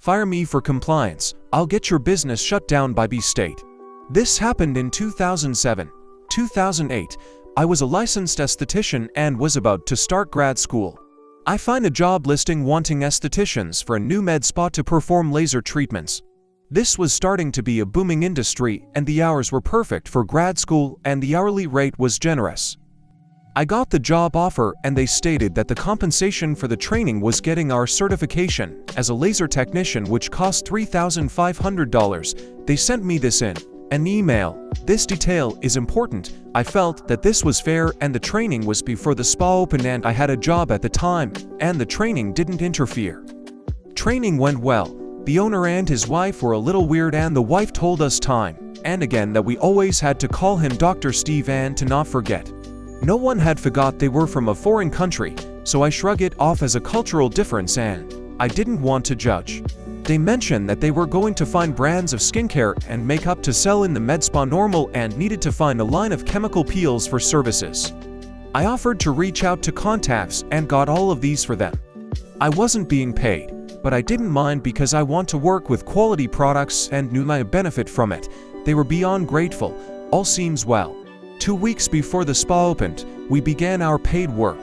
Fire me for compliance. I'll get your business shut down by B state. This happened in 2007. 2008, I was a licensed esthetician and was about to start grad school. I find a job listing wanting estheticians for a new med spa to perform laser treatments. This was starting to be a booming industry, and the hours were perfect for grad school and the hourly rate was generous. I got the job offer and they stated that the compensation for the training was getting our certification as a laser technician, which cost $3,500. They sent me this in an email. This detail is important. I felt that this was fair and the training was before the spa opened and I had a job at the time, and the training didn't interfere. Training went well. The owner and his wife were a little weird, and the wife told us time and again that we always had to call him Dr. Steve and to not forget. No one had forgot they were from a foreign country, so I shrug it off as a cultural difference and I didn't want to judge. They mentioned that they were going to find brands of skincare and makeup to sell in the med spa normal and needed to find a line of chemical peels for services. I offered to reach out to contacts and got all of these for them. I wasn't being paid, but I didn't mind because I want to work with quality products and knew my benefit from it. They were beyond grateful. All seems well. 2 weeks before the spa opened, we began our paid work.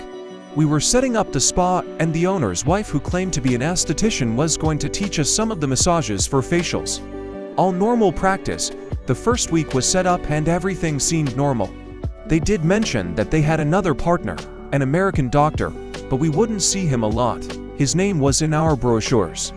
We were setting up the spa, and the owner's wife, who claimed to be an esthetician, was going to teach us some of the massages for facials. All normal practice. The first week was set up and everything seemed normal. They did mention that they had another partner, an American doctor, but we wouldn't see him a lot. His name was in our brochures.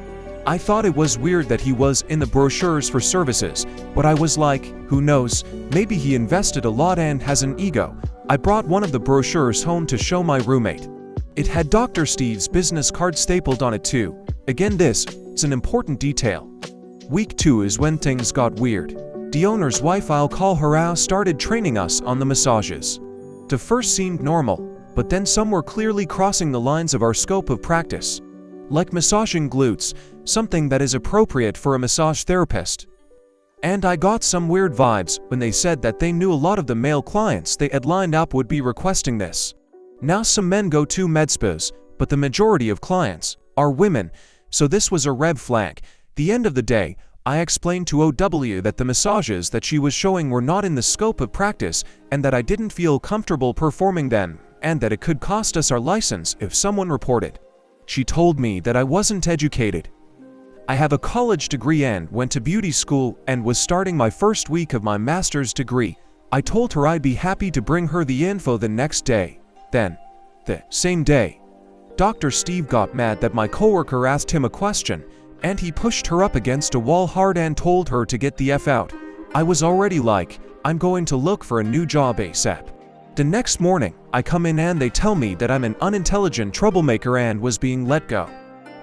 I thought it was weird that he was in the brochures for services, but I was like, who knows, maybe he invested a lot and has an ego. I brought one of the brochures home to show my roommate. It had Dr. Steve's business card stapled on it too. Again, this is an important detail. Week 2 is when things got weird. The owner's wife, I'll call her out, started training us on the massages. The first seemed normal, but then some were clearly crossing the lines of our scope of practice. Like massaging glutes, something that is appropriate for a massage therapist. And I got some weird vibes when they said that they knew a lot of the male clients they had lined up would be requesting this. Now some men go to med spas, but the majority of clients are women, so this was a red flag. The end of the day, I explained to OW that the massages that she was showing were not in the scope of practice and that I didn't feel comfortable performing them, and that it could cost us our license if someone reported. She told me that I wasn't educated. I have a college degree and went to beauty school and was starting my first week of my master's degree. I told her I'd be happy to bring her the info the next day. Then, the same day, Dr. Steve got mad that my coworker asked him a question, and he pushed her up against a wall hard and told her to get the F out. I was already like, I'm going to look for a new job ASAP. The next morning, I come in and they tell me that I'm an unintelligent troublemaker and was being let go.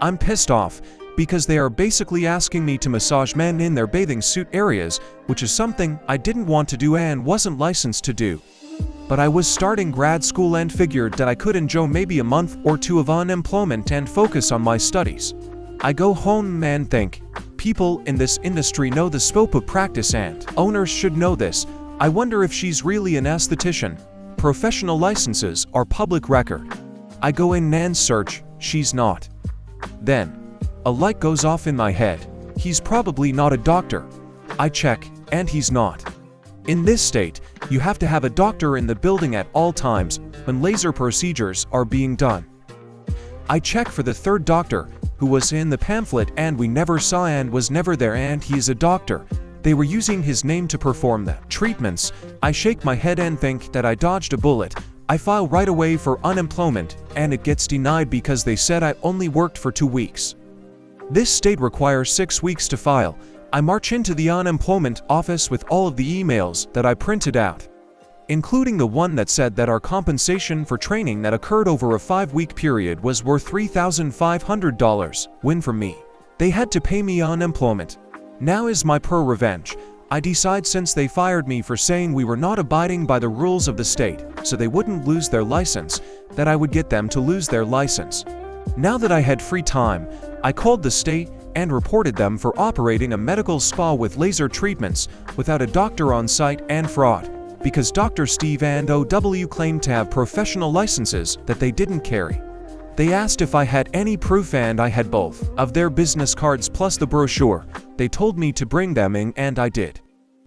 I'm pissed off, because they are basically asking me to massage men in their bathing suit areas, which is something I didn't want to do and wasn't licensed to do. But I was starting grad school and figured that I could enjoy maybe a month or 2 of unemployment and focus on my studies. I go home and think, people in this industry know the scope of practice and owners should know this. I wonder if she's really an esthetician. Professional licenses are public record. I go in and search, she's not. Then, a light goes off in my head. He's probably not a doctor. I check, and he's not. In this state, you have to have a doctor in the building at all times when laser procedures are being done. I check for the third doctor, who was in the pamphlet and we never saw and was never there, and he's a doctor. They were using his name to perform the treatments. I shake my head and think that I dodged a bullet. I file right away for unemployment, and it gets denied because they said I only worked for 2 weeks. This state requires 6 weeks to file. I march into the unemployment office with all of the emails that I printed out, including the one that said that our compensation for training that occurred over a 5-week period was worth $3,500. Win for me. They had to pay me unemployment. Now is my revenge. I decide, since they fired me for saying we were not abiding by the rules of the state, so they wouldn't lose their license, that I would get them to lose their license. Now that I had free time, I called the state and reported them for operating a medical spa with laser treatments without a doctor on site and fraud, because Dr. Steve and OW claimed to have professional licenses that they didn't carry. They asked if I had any proof and I had both of their business cards plus the brochure. They told me to bring them in and I did.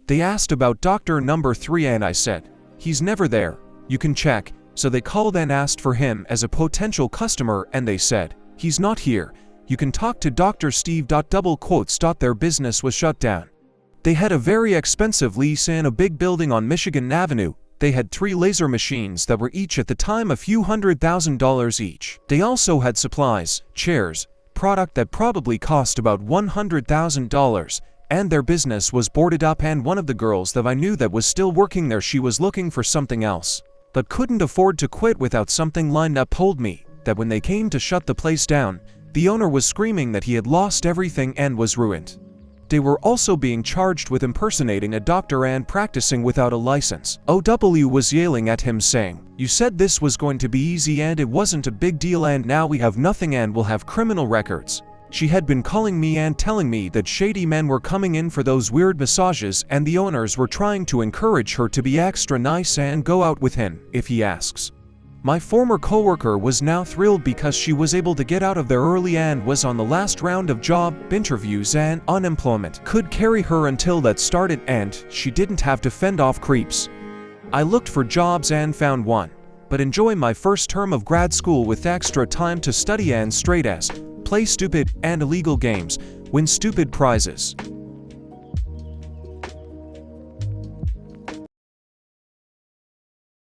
They asked about doctor number 3 and I said, he's never there, you can check. So they called and asked for him as a potential customer and they said, he's not here, you can talk to Dr. Steve. Their business was shut down. They had a very expensive lease in a big building on Michigan Avenue. They had 3 laser machines that were each at the time a few $100,000 each. They also had supplies, chairs, product that probably cost about $100,000, and their business was boarded up and one of the girls that I knew that was still working there, she was looking for something else, but couldn't afford to quit without something lined up, told me that when they came to shut the place down, the owner was screaming that he had lost everything and was ruined. They were also being charged with impersonating a doctor and practicing without a license. OW was yelling at him saying, you said this was going to be easy and it wasn't a big deal and now we have nothing and we'll have criminal records. She had been calling me and telling me that shady men were coming in for those weird massages and the owners were trying to encourage her to be extra nice and go out with him if he asks. My former coworker was now thrilled because she was able to get out of there early and was on the last round of job interviews and unemployment could carry her until that started and she didn't have to fend off creeps. I looked for jobs and found one, but enjoy my first term of grad school with extra time to study and straight as play stupid and illegal games, win stupid prizes.